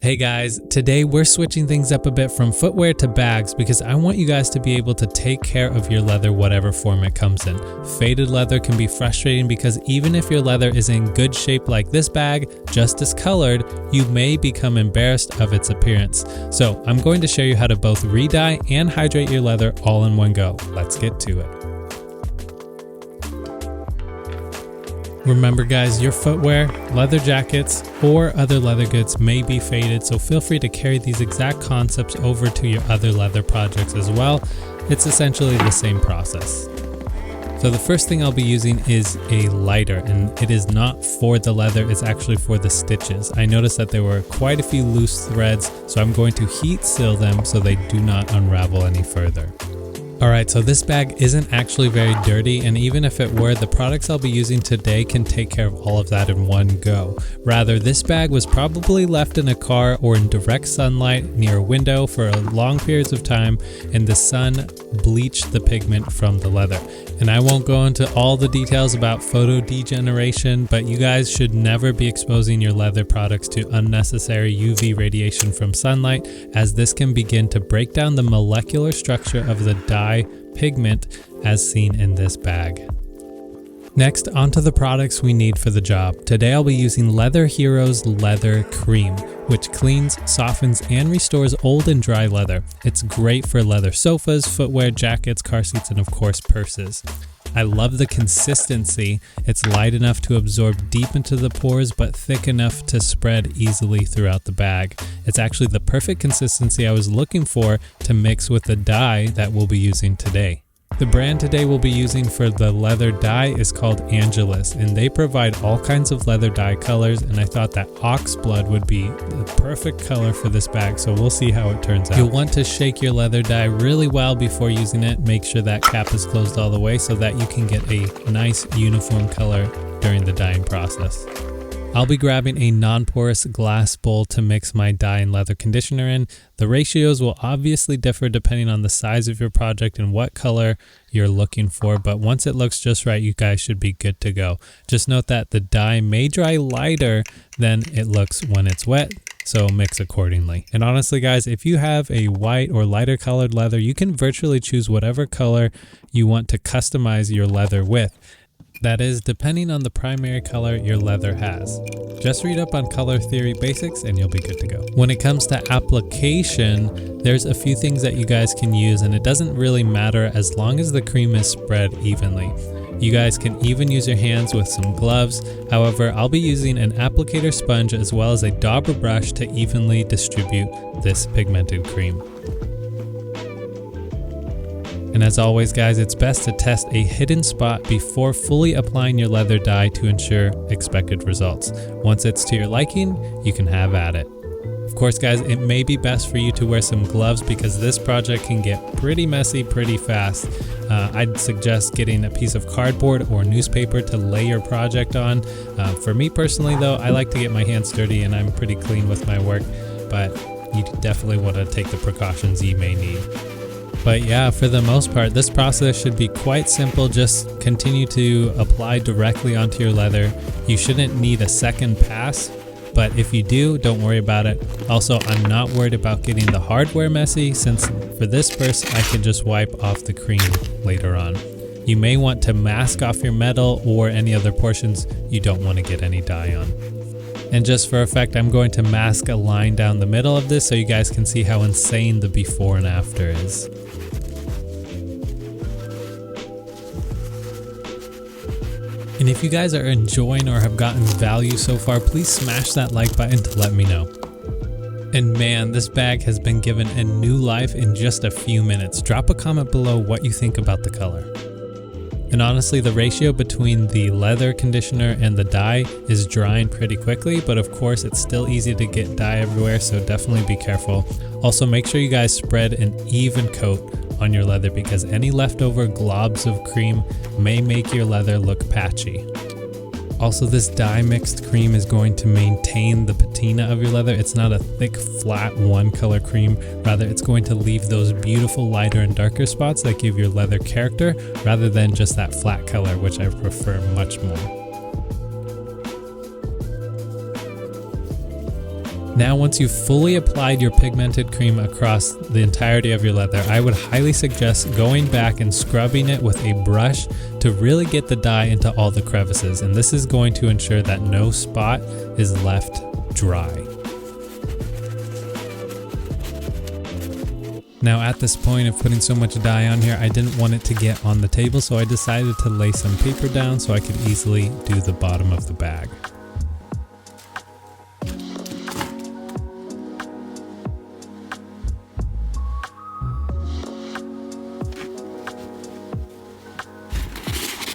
Hey guys, today we're switching things up a bit from footwear to bags because I want you guys to be able to take care of your leather whatever form it comes in. Faded leather can be frustrating because even if your leather is in good shape like this bag, just discolored, you may become embarrassed of its appearance. So I'm going to show you how to both re-dye and hydrate your leather all in one go. Let's get to it. Remember guys, your footwear, leather jackets, or other leather goods may be faded, so feel free to carry these exact concepts over to your other leather projects as well. It's essentially the same process. So the first thing I'll be using is a lighter, and it is not for the leather, it's actually for the stitches. I noticed that there were quite a few loose threads, so I'm going to heat seal them so they do not unravel any further. Alright, so this bag isn't actually very dirty, and even if it were, the products I'll be using today can take care of all of that in one go. Rather, this bag was probably left in a car or in direct sunlight near a window for long periods of time, and the sun bleached the pigment from the leather. And I won't go into all the details about photo degeneration, but you guys should never be exposing your leather products to unnecessary UV radiation from sunlight, as this can begin to break down the molecular structure of the dye pigment as seen in this bag. Next, onto the products we need for the job. Today I'll be using Leather Heroes Leather Cream, which cleans, softens, and restores old and dry leather. It's great for leather sofas, footwear, jackets, car seats, and of course purses. I love the consistency. It's light enough to absorb deep into the pores, but thick enough to spread easily throughout the bag. It's actually the perfect consistency I was looking for to mix with the dye that we'll be using today. The brand today we'll be using for the leather dye is called Angelus, and they provide all kinds of leather dye colors, and I thought that Oxblood would be the perfect color for this bag, so we'll see how it turns out. You'll want to shake your leather dye really well before using it. Make sure that cap is closed all the way so that you can get a nice uniform color during the dyeing process. I'll be grabbing a non-porous glass bowl to mix my dye and leather conditioner in. The ratios will obviously differ depending on the size of your project and what color you're looking for, but once it looks just right, you guys should be good to go. Just note that the dye may dry lighter than it looks when it's wet, so mix accordingly. And honestly guys, if you have a white or lighter colored leather, you can virtually choose whatever color you want to customize your leather with. That is, depending on the primary color your leather has. Just read up on color theory basics and you'll be good to go. When it comes to application, there's a few things that you guys can use, and it doesn't really matter as long as the cream is spread evenly. You guys can even use your hands with some gloves. However, I'll be using an applicator sponge as well as a dauber brush to evenly distribute this pigmented cream. And as always guys, it's best to test a hidden spot before fully applying your leather dye to ensure expected results. Once it's to your liking, you can have at it. Of course guys, it may be best for you to wear some gloves because this project can get pretty messy pretty fast. I'd suggest getting a piece of cardboard or newspaper to lay your project on. For me personally though, I like to get my hands dirty and I'm pretty clean with my work, but you definitely want to take the precautions you may need. But yeah, for the most part, this process should be quite simple. Just continue to apply directly onto your leather. You shouldn't need a second pass, but if you do, don't worry about it. Also, I'm not worried about getting the hardware messy, since for this purse, I can just wipe off the cream later on. You may want to mask off your metal or any other portions you don't want to get any dye on. And just for effect, I'm going to mask a line down the middle of this so you guys can see how insane the before and after is. And if you guys are enjoying or have gotten value so far, please smash that like button to let me know. And man, this bag has been given a new life in just a few minutes. Drop a comment below what you think about the color. And honestly, the ratio between the leather conditioner and the dye is drying pretty quickly, but of course it's still easy to get dye everywhere, so definitely be careful. Also, make sure you guys spread an even coat on your leather because any leftover globs of cream may make your leather look patchy. Also, this dye mixed cream is going to maintain the patina of your leather. It's not a thick, flat, one color cream. Rather, it's going to leave those beautiful lighter and darker spots that give your leather character rather than just that flat color, which I prefer much more. Now, once you've fully applied your pigmented cream across the entirety of your leather, I would highly suggest going back and scrubbing it with a brush to really get the dye into all the crevices. And this is going to ensure that no spot is left dry. Now, at this point of putting so much dye on here, I didn't want it to get on the table, so I decided to lay some paper down so I could easily do the bottom of the bag.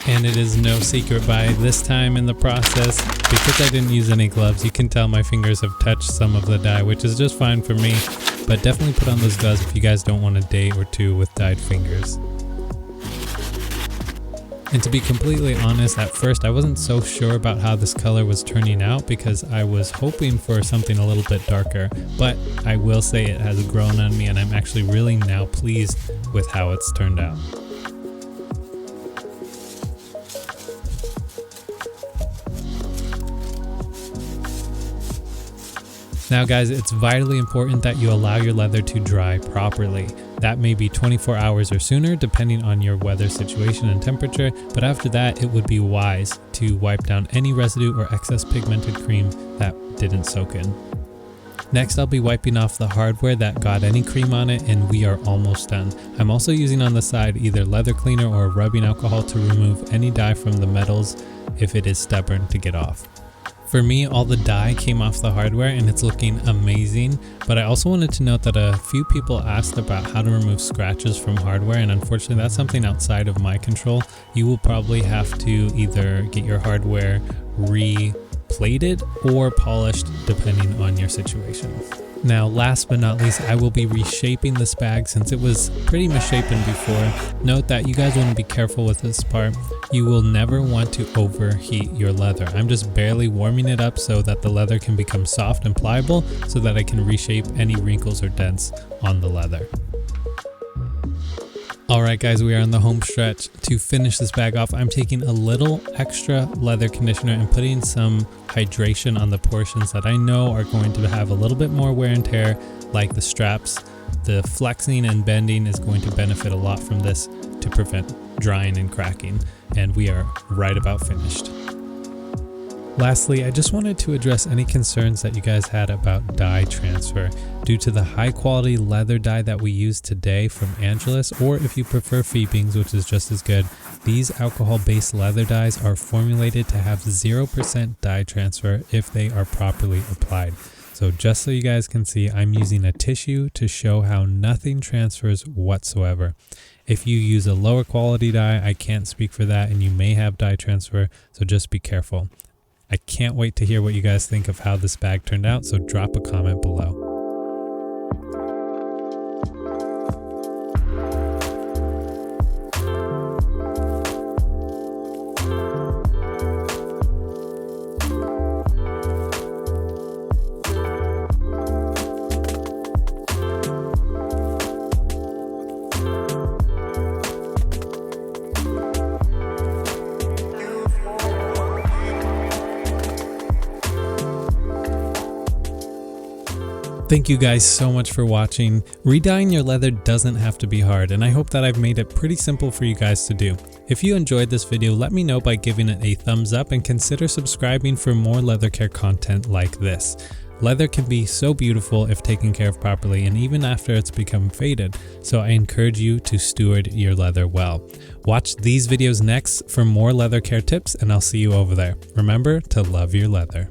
And it is no secret by this time in the process, because I didn't use any gloves, you can tell my fingers have touched some of the dye, which is just fine for me, but definitely put on those gloves if you guys don't want a day or two with dyed fingers. And to be completely honest, at first I wasn't so sure about how this color was turning out because I was hoping for something a little bit darker, but I will say it has grown on me and I'm actually really now pleased with how it's turned out. Now guys, it's vitally important that you allow your leather to dry properly. That may be 24 hours or sooner depending on your weather situation and temperature, but after that it would be wise to wipe down any residue or excess pigmented cream that didn't soak in. Next, I'll be wiping off the hardware that got any cream on it, and we are almost done. I'm also using on the side either leather cleaner or rubbing alcohol to remove any dye from the metals if it is stubborn to get off. For me, all the dye came off the hardware and it's looking amazing, but I also wanted to note that a few people asked about how to remove scratches from hardware, and unfortunately that's something outside of my control. You will probably have to either get your hardware re-plated or polished depending on your situation. Now, last but not least, I will be reshaping this bag since it was pretty misshapen before. Note that you guys want to be careful with this part. You will never want to overheat your leather. I'm just barely warming it up so that the leather can become soft and pliable so that I can reshape any wrinkles or dents on the leather. Alright guys, we are on the home stretch. To finish this bag off, I'm taking a little extra leather conditioner and putting some hydration on the portions that I know are going to have a little bit more wear and tear, like the straps. The flexing and bending is going to benefit a lot from this to prevent drying and cracking, and we are right about finished. Lastly, I just wanted to address any concerns that you guys had about dye transfer. Due to the high quality leather dye that we use today from Angelus, or if you prefer Phoebing's, which is just as good, these alcohol-based leather dyes are formulated to have 0% dye transfer if they are properly applied. So just so you guys can see, I'm using a tissue to show how nothing transfers whatsoever. If you use a lower quality dye, I can't speak for that, and you may have dye transfer, so just be careful. I can't wait to hear what you guys think of how this bag turned out, so drop a comment below. Thank you guys so much for watching. Redyeing your leather doesn't have to be hard, and I hope that I've made it pretty simple for you guys to do. If you enjoyed this video, let me know by giving it a thumbs up and consider subscribing for more leather care content like this. Leather can be so beautiful if taken care of properly, and even after it's become faded, so I encourage you to steward your leather well. Watch these videos next for more leather care tips, and I'll see you over there. Remember to love your leather.